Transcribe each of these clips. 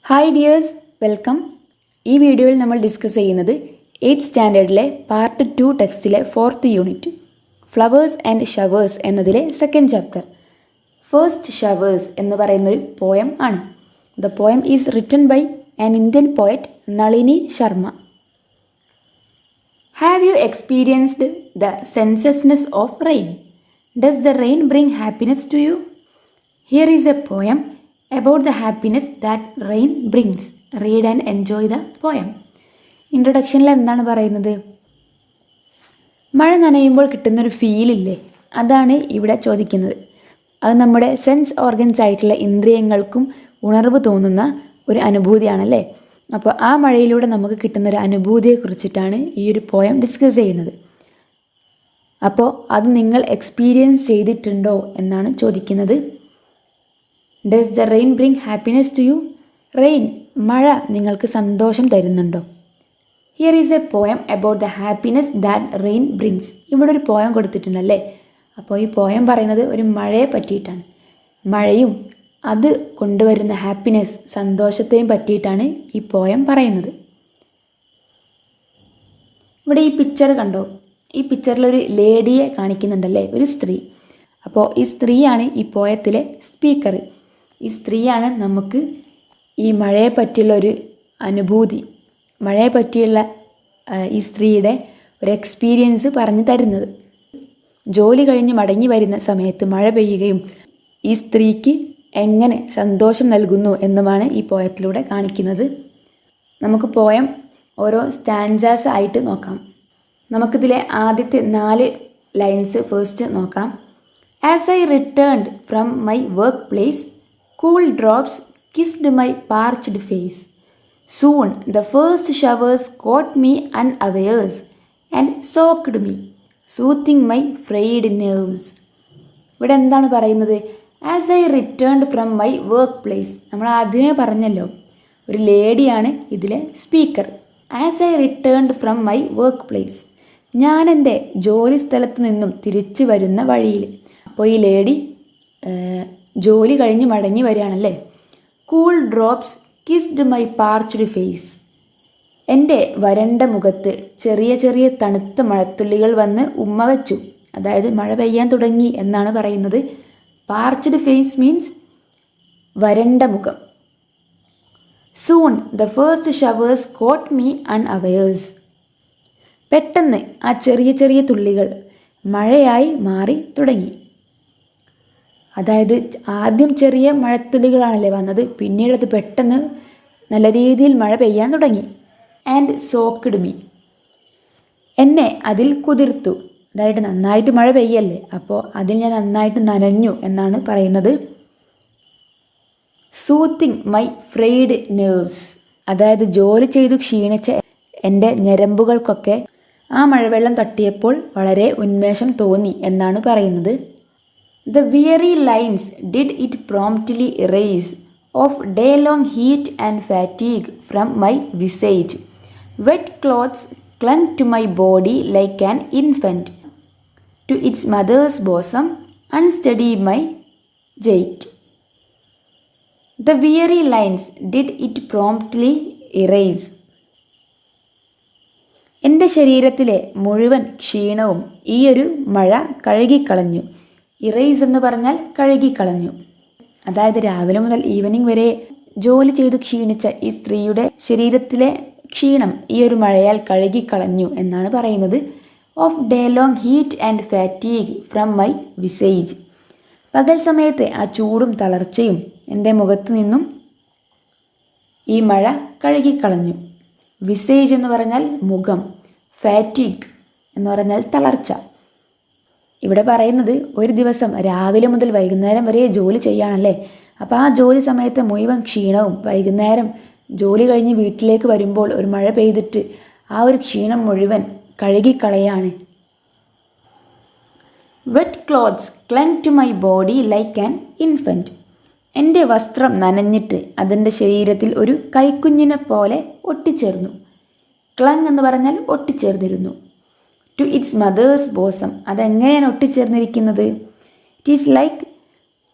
Hi dears, welcome. ഈ വീഡിയോയിൽ നമ്മൾ ഡിസ്കസ് ചെയ്യുന്നത് 8th സ്റ്റാൻഡേർഡിലെ പാർട്ട് 2 ടെക്സ്റ്റിലെ 4th unit flowers and showers എന്നതിലെ 2nd ചാപ്റ്റർ. ഫസ്റ്റ് ഷവേഴ്സ് എന്ന് പറയുന്നൊരു പോയം ആണ്. The poem is written by an Indian poet Nalini Sharma. Have you experienced the sensuousness of rain? Does the rain bring happiness to you? Here is a poem about the happiness that rain brings. Read and enjoy the poem. ഇൻട്രൊഡക്ഷനിൽ എന്താണ് പറയുന്നത്? മഴ നനയുമ്പോൾ കിട്ടുന്നൊരു ഫീലില്ലേ, അതാണ് ഇവിടെ ചോദിക്കുന്നത്. അത് നമ്മുടെ sense organs ആയിട്ടുള്ള ഇന്ദ്രിയങ്ങൾക്കും ഉണർവ് തോന്നുന്ന ഒരു അനുഭൂതിയാണല്ലേ. അപ്പോൾ ആ മഴയിലൂടെ നമുക്ക് കിട്ടുന്നൊരു അനുഭൂതിയെക്കുറിച്ചിട്ടാണ് ഈ ഒരു പോയം ഡിസ്കസ് ചെയ്യുന്നത്. അപ്പോൾ അത് നിങ്ങൾ എക്സ്പീരിയൻസ് ചെയ്തിട്ടുണ്ടോ എന്നാണ് ചോദിക്കുന്നത്. Does the rain bring happiness to you? Rain, മഴ നിങ്ങൾക്ക് സന്തോഷം തരുന്നുണ്ടോ? Here is a poem about the happiness that rain brings. ഇവിടെ ഒരു പോയം കൊടുത്തിട്ടുണ്ടല്ലേ. അപ്പോൾ ഈ പോയം പറയുന്നത് ഒരു മഴയെ പറ്റിയിട്ടാണ്. മഴയും അത് കൊണ്ടുവരുന്ന ഹാപ്പിനെസ്, സന്തോഷത്തെയും പറ്റിയിട്ടാണ് ഈ പോയം പറയുന്നത്. ഇവിടെ ഈ പിക്ചർ കണ്ടോ? ഈ പിക്ചറിലൊരു ലേഡിയെ കാണിക്കുന്നുണ്ടല്ലേ, ഒരു സ്ത്രീ. അപ്പോൾ ഈ സ്ത്രീയാണ് ഈ പോയത്തിലെ സ്പീക്കർ. ഈ സ്ത്രീയാണ് നമുക്ക് ഈ മഴയെ പറ്റിയുള്ള ഒരു അനുഭൂതി, മഴയെ പറ്റിയുള്ള ഈ സ്ത്രീയുടെ ഒരു എക്സ്പീരിയൻസ് പറഞ്ഞു തരുന്നത്. ജോലി കഴിഞ്ഞ് മടങ്ങി വരുന്ന സമയത്ത് മഴ പെയ്യുകയും ഈ സ്ത്രീക്ക് എങ്ങനെ സന്തോഷം നൽകുന്നു എന്നുമാണ് ഈ പോയത്തിലൂടെ കാണിക്കുന്നത്. നമുക്ക് പോയം ഓരോ സ്റ്റാൻജാസ് ആയിട്ട് നോക്കാം. നമുക്കിതിലെ ആദ്യത്തെ 4 ലൈൻസ് ഫസ്റ്റ് നോക്കാം. As I returned from my work place, cool drops kissed my parched face. Soon the first showers caught me unawares and soaked me, soothing my frayed nerves. ഇവിടെ എന്താണ് പറയുന്നത്? As I returned from my work place. നമ്മൾ ആദ്യമേ പറഞ്ഞല്ലോ, ഒരു ലേഡിയാണ് ഇതിലെ speaker. As I returned from my work place, ഞാൻ എൻ്റെ ജോലി സ്ഥലത്ത് നിന്നും തിരിച്ചു വരുന്ന വഴിയിൽ. അപ്പോൾ ഈ ലേഡി ജോലി കഴിഞ്ഞ് മടങ്ങി വരികയാണല്ലേ. Cool drops kissed my parched face, എൻ്റെ വരണ്ട മുഖത്ത് ചെറിയ ചെറിയ തണുത്ത മഴത്തുള്ളികൾ വന്ന് ഉമ്മ വച്ചു. അതായത് മഴ പെയ്യാൻ തുടങ്ങി എന്നാണ് പറയുന്നത്. പാർച്ച്ഡ് ഫേസ് മീൻസ് വരണ്ട മുഖം. Soon the first showers caught me unawares, പെട്ടെന്ന് ആ ചെറിയ ചെറിയ തുള്ളികൾ മഴയായി മാറി തുടങ്ങി. അതായത് ആദ്യം ചെറിയ മഴത്തുള്ളികളാണല്ലേ വന്നത്, പിന്നീട് അത് പെട്ടെന്ന് നല്ല രീതിയിൽ മഴ പെയ്യാൻ തുടങ്ങി. ആൻഡ് സോക്ക്ഡ് മീ, എന്നെ അതിൽ കുതിർത്തു. അതായത് നന്നായിട്ട് മഴ പെയ്യല്ലേ, അപ്പോൾ അതിൽ ഞാൻ നന്നായിട്ട് നനഞ്ഞു എന്നാണ് പറയുന്നത്. സൂത്തിങ് മൈ ഫ്രെയ്ഡ് നെർവ്സ്, അതായത് ജോലി ചെയ്തു ക്ഷീണിച്ച എൻ്റെ ഞരമ്പുകൾക്കൊക്കെ ആ മഴവെള്ളം തട്ടിയപ്പോൾ വളരെ ഉന്മേഷം തോന്നി എന്നാണ് പറയുന്നത്. The weary lines did it promptly erase of day-long heat and fatigue from my visage. Wet clothes clung to my body like an infant to its mother's bosom, unsteady my gait. The weary lines did it promptly erase. എൻ്റെ ശരീരത്തിലെ മുഴുവൻ ക്ഷീണവും ഈയൊരു മഴ കഴുകിക്കളഞ്ഞു. Erase എന്ന് പറഞ്ഞാൽ കഴുകിക്കളഞ്ഞു. അതായത് രാവിലെ മുതൽ ഈവനിങ് വരെ ജോലി ചെയ്തു ക്ഷീണിച്ച ഈ സ്ത്രീയുടെ ശരീരത്തിലെ ക്ഷീണം ഈ ഒരു മഴയാൽ കഴുകിക്കളഞ്ഞു എന്നാണ് പറയുന്നത്. Off day long heat and fatigue from my visage, പകൽ സമയത്തെ ആ ചൂടും തളർച്ചയും എൻ്റെ മുഖത്തു നിന്നും ഈ മഴ കഴുകിക്കളഞ്ഞു. വിസേജ് എന്ന് പറഞ്ഞാൽ മുഖം, ഫാറ്റീഗ് എന്ന് പറഞ്ഞാൽ തളർച്ച. ഇവിടെ പറയുന്നത് ഒരു ദിവസം രാവിലെ മുതൽ വൈകുന്നേരം വരെ ജോലി ചെയ്യാണല്ലേ. അപ്പോൾ ആ ജോലി സമയത്ത് മുഴുവൻ ക്ഷീണവും വൈകുന്നേരം ജോലി കഴിഞ്ഞ് വീട്ടിലേക്ക് വരുമ്പോൾ ഒരു മഴ പെയ്തിട്ട് ആ ഒരു ക്ഷീണം മുഴുവൻ കഴുകിക്കളയാണ്. Wet clothes clung to my body like an infant, എൻ്റെ വസ്ത്രം നനഞ്ഞിട്ട് അതിൻ്റെ ശരീരത്തിൽ ഒരു കൈക്കുഞ്ഞിനെ പോലെ ഒട്ടിച്ചേർന്നു. ക്ലങ് എന്ന് പറഞ്ഞാൽ ഒട്ടിച്ചേർന്നിരുന്നു. ടു ഇറ്റ്സ് മദേഴ്സ് ബോസം, അതെങ്ങനെയാണ് ഒട്ടിച്ചേർന്നിരിക്കുന്നത്? ഇറ്റ് ഈസ് ലൈക്ക്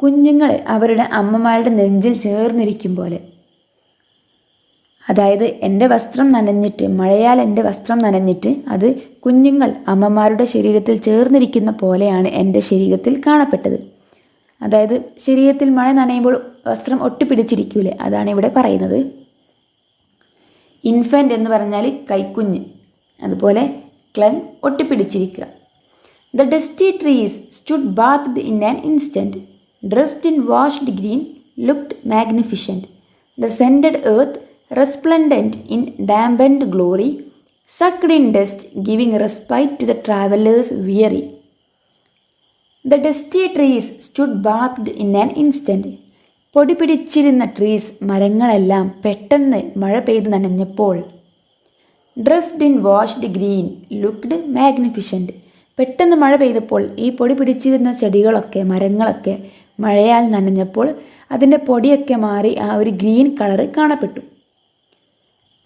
കുഞ്ഞുങ്ങൾ അവരുടെ അമ്മമാരുടെ നെഞ്ചിൽ ചേർന്നിരിക്കും പോലെ. അതായത് എൻ്റെ വസ്ത്രം നനഞ്ഞിട്ട്, മഴയാൽ എൻ്റെ വസ്ത്രം നനഞ്ഞിട്ട് അത് കുഞ്ഞുങ്ങൾ അമ്മമാരുടെ ശരീരത്തിൽ ചേർന്നിരിക്കുന്ന പോലെയാണ് എൻ്റെ ശരീരത്തിൽ കാണപ്പെട്ടത്. അതായത് ശരീരത്തിൽ മഴ നനയുമ്പോൾ വസ്ത്രം ഒട്ടിപ്പിടിച്ചിരിക്കൂലേ, അതാണ് ഇവിടെ പറയുന്നത്. ഇൻഫൻ്റ് എന്ന് പറഞ്ഞാൽ കൈക്കുഞ്ഞ്, അതുപോലെ ക്ലങ് ഒട്ടിപ്പിടിച്ചിരിക്കുക. The dusty trees stood bathed in an instant, dressed in washed green, looked magnificent. The scented earth resplendent in dampened glory, sucked in dust, giving respite to the travelers weary. The dusty trees stood bathed in an instant. പൊടി പിടിച്ചിരുന്ന trees, മരങ്ങളെല്ലാം പെട്ടെന്ന് മഴ പെയ്ത് നനഞ്ഞപ്പോൾ. Dressed in washed green, looked magnificent. പെട്ടെന്ന് മഴ പെയ്തപ്പോൾ ഈ പൊടി പിടിച്ചിരുന്ന ചെടികളൊക്കെ, മരങ്ങളൊക്കെ മഴയാൽ നനഞ്ഞപ്പോൾ അതിൻ്റെ പൊടിയൊക്കെ മാറി ആ ഒരു ഗ്രീൻ കളറ് കാണപ്പെട്ടു.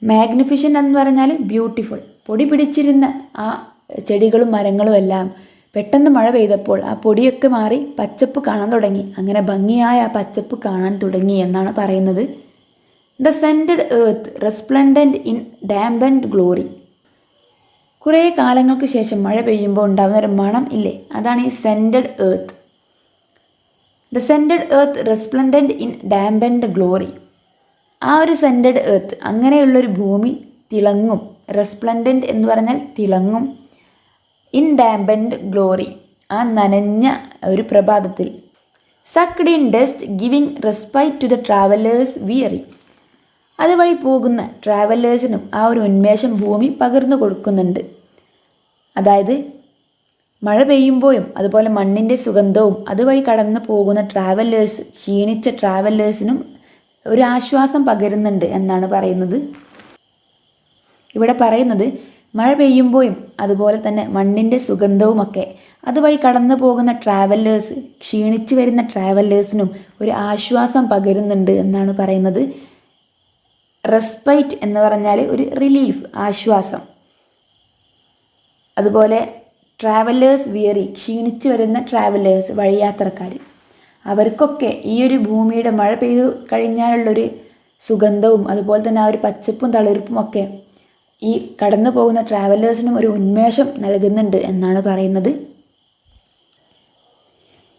മാഗ്നിഫിഷ്യൻ്റ് എന്ന് പറഞ്ഞാൽ ബ്യൂട്ടിഫുൾ. പൊടി പിടിച്ചിരുന്ന ആ ചെടികളും മരങ്ങളും എല്ലാം പെട്ടെന്ന് മഴ പെയ്തപ്പോൾ ആ പൊടിയൊക്കെ മാറി പച്ചപ്പ് കാണാൻ തുടങ്ങി. അങ്ങനെ ഭംഗിയായ ആ പച്ചപ്പ് കാണാൻ തുടങ്ങി എന്നാണ് പറയുന്നത്. The scented earth resplendent in dampened glory. കുറേ കാലങ്ങൾക്ക് ശേഷം മഴ പെയ്യുമ്പോൾ ഉണ്ടാകുന്ന ഒരു മണം ഇല്ലേ, അതാണ് ഈ scented earth. The scented earth resplendent in dampened glory. ആ ഒരു സെൻറ്റഡ് എർത്ത്, അങ്ങനെയുള്ളൊരു ഭൂമി തിളങ്ങും. റെസ്പ്ലൻഡൻറ്റ് എന്ന് പറഞ്ഞാൽ തിളങ്ങും. ഇൻ ഡാമ്പൻഡ് ഗ്ലോറി, ആ നനഞ്ഞ ഒരു പ്രഭാതത്തിൽ. Sucked in dust, giving respite to the travellers weary. അതുവഴി പോകുന്ന ട്രാവലേഴ്സിനും ആ ഒരു ഉന്മേഷം ഭൂമി പകർന്നു കൊടുക്കുന്നുണ്ട്. അതായത് മഴ പെയ്യുമ്പോഴും അതുപോലെ മണ്ണിൻ്റെ സുഗന്ധവും അതുവഴി കടന്നു പോകുന്ന ട്രാവലേഴ്സ്, ക്ഷീണിച്ച ട്രാവലേഴ്സിനും ഒരു ആശ്വാസം പകരുന്നുണ്ട് എന്നാണ് പറയുന്നത്. ഇവിടെ പറയുന്നത് മഴ പെയ്യുമ്പോഴും അതുപോലെ തന്നെ മണ്ണിൻ്റെ സുഗന്ധവുമൊക്കെ അതുവഴി കടന്നു പോകുന്ന ട്രാവലേഴ്സ്, ക്ഷീണിച്ചു വരുന്ന ട്രാവലേഴ്സിനും ഒരു ആശ്വാസം പകരുന്നുണ്ട് എന്നാണ് പറയുന്നത്. റെസ്പൈറ്റ് എന്ന് പറഞ്ഞാൽ ഒരു റിലീഫ്, ആശ്വാസം. അതുപോലെ ട്രാവലേഴ്സ് വിയറി, ക്ഷീണിച്ചു വരുന്ന ട്രാവലേഴ്സ്, വഴിയാത്രക്കാർ, അവർക്കൊക്കെ ഈ ഒരു ഭൂമിയുടെ മഴ പെയ്തു കഴിഞ്ഞാലുള്ളൊരു സുഗന്ധവും അതുപോലെ തന്നെ ആ ഒരു പച്ചപ്പും തളിർപ്പും ഒക്കെ ഈ കടന്നു പോകുന്ന ട്രാവലേഴ്സിനും ഒരു ഉന്മേഷം നൽകുന്നുണ്ട് എന്നാണ് പറയുന്നത്.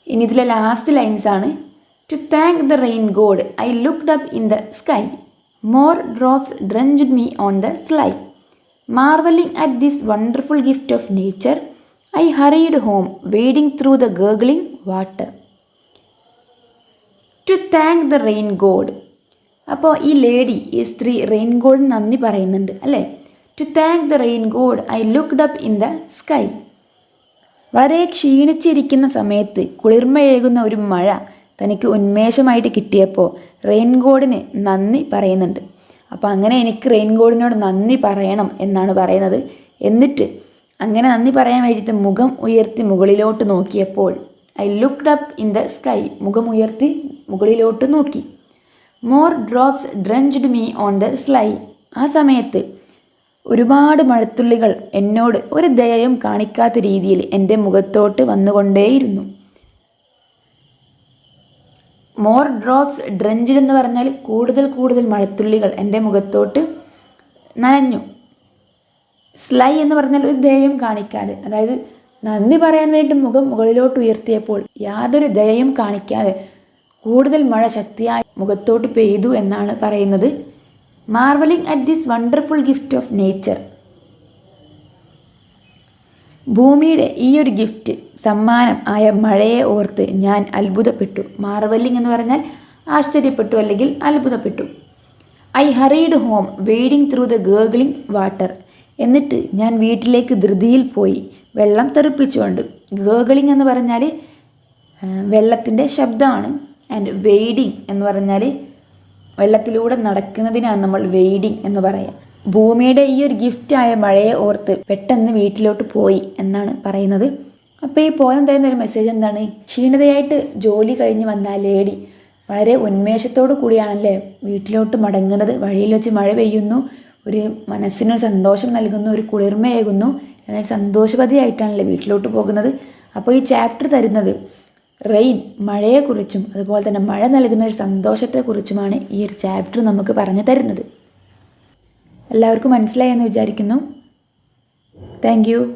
ഇനി ഇതിലെ ലാസ്റ്റ് ലൈൻസ് ആണ്. To thank the rain god I looked up in the sky, more drops drenched me on the sly, marvelling at this wonderful gift of nature I hurried home wading through the gurgling water. To thank the rain god. അപ്പോൾ ഈ lady, ഈ സ്ത്രീ rain ഗോഡിന് നന്ദി പറയുന്നുണ്ട് അല്ലേ. To thank the rain god I looked up in the sky. വളരെ ക്ഷീണിച്ചിരിക്കുന്ന സമയത്ത് കുളിർമയേകുന്ന ഒരു മഴ തനിക്ക് ഉന്മേഷമായിട്ട് കിട്ടിയപ്പോൾ റെയിൻ ഗോഡിന് നന്ദി പറയുന്നുണ്ട്. അപ്പോൾ അങ്ങനെ എനിക്ക് റെയിൻ ഗോഡിനോട് നന്ദി പറയണം എന്നാണ് പറയുന്നത്. എന്നിട്ട് അങ്ങനെ നന്ദി പറയാൻ വേണ്ടിയിട്ട് മുഖം ഉയർത്തി മുകളിലോട്ട് നോക്കിയപ്പോൾ I looked up in the sky, മുഖം ഉയർത്തി മുകളിലോട്ട് നോക്കി. More drops drenched me on the sly. ആ സമയത്ത് ഒരുപാട് മഴത്തുള്ളികൾ എന്നോട് ഒരു ദയയും കാണിക്കാത്ത രീതിയിൽ എൻ്റെ മുഖത്തോട്ട് വന്നുകൊണ്ടേയിരുന്നു. മോർ ഡ്രോപ്സ് ഡ്രഞ്ച്ഡ് എന്ന് പറഞ്ഞാൽ കൂടുതൽ കൂടുതൽ മഴത്തുള്ളികൾ എൻ്റെ മുഖത്തോട്ട് നനഞ്ഞു. സ്ലൈ എന്ന് പറഞ്ഞാൽ ഒരു ദയയും കാണിക്കാതെ, അതായത് നന്ദി പറയാൻ വേണ്ടി മുഖം മുകളിലോട്ട് ഉയർത്തിയപ്പോൾ യാതൊരു ദയയും കാണിക്കാതെ കൂടുതൽ മഴ ശക്തിയായി മുഖത്തോട്ട് പെയ്തു എന്നാണ് പറയുന്നത്. Marvelling at this wonderful gift of nature. ഭൂമിയുടെ ഈ ഒരു ഗിഫ്റ്റ്, സമ്മാനം ആയ മഴയെ ഓർത്ത് ഞാൻ അത്ഭുതപ്പെട്ടു. മാർവലിംഗ് എന്ന് പറഞ്ഞാൽ ആശ്ചര്യപ്പെട്ടു അല്ലെങ്കിൽ അത്ഭുതപ്പെട്ടു. I hurried home wading through the gurgling water. എന്നിട്ട് ഞാൻ വീട്ടിലേക്ക് ധൃതിയിൽ പോയി, വെള്ളം തെറിപ്പിച്ചുകൊണ്ട്. ഗേർഗ്ലിംഗ് എന്ന് പറഞ്ഞാൽ വെള്ളത്തിൻ്റെ ശബ്ദമാണ്. ആൻഡ് വെയ്ഡിങ് എന്ന് പറഞ്ഞാൽ വെള്ളത്തിലൂടെ നടക്കുന്നതിനാണ് നമ്മൾ വെയ്ഡിങ് എന്ന് പറയാം. ഭൂമിയുടെ ഈ ഒരു ഗിഫ്റ്റായ മഴയെ ഓർത്ത് പെട്ടെന്ന് വീട്ടിലോട്ട് പോയി എന്നാണ് പറയുന്നത്. അപ്പോൾ ഈ പോയം തരുന്ന ഒരു മെസ്സേജ് എന്താണ്? ക്ഷീണിതയായിട്ട് ജോലി കഴിഞ്ഞ് വന്ന ലേഡി വളരെ ഉന്മേഷത്തോടു കൂടിയാണല്ലേ വീട്ടിലോട്ട് മടങ്ങുന്നത്. വഴിയിൽ വെച്ച് മഴ പെയ്യുന്നു, ഒരു മനസ്സിനൊരു സന്തോഷം നൽകുന്നു, ഒരു കുളിർമയേകുന്നു, എന്നാൽ സന്തോഷവതിയായിട്ടാണല്ലേ വീട്ടിലോട്ട് പോകുന്നത്. അപ്പോൾ ഈ ചാപ്റ്റർ തരുന്നത് റെയിൻ, മഴയെക്കുറിച്ചും അതുപോലെ തന്നെ മഴ നൽകുന്ന ഒരു സന്തോഷത്തെക്കുറിച്ചുമാണ് ഈ ഒരു ചാപ്റ്റർ നമുക്ക് പറഞ്ഞു തരുന്നത്. എല്ലാവർക്കും മനസ്സിലായി എന്ന് വിചാരിക്കുന്നു. Thank you.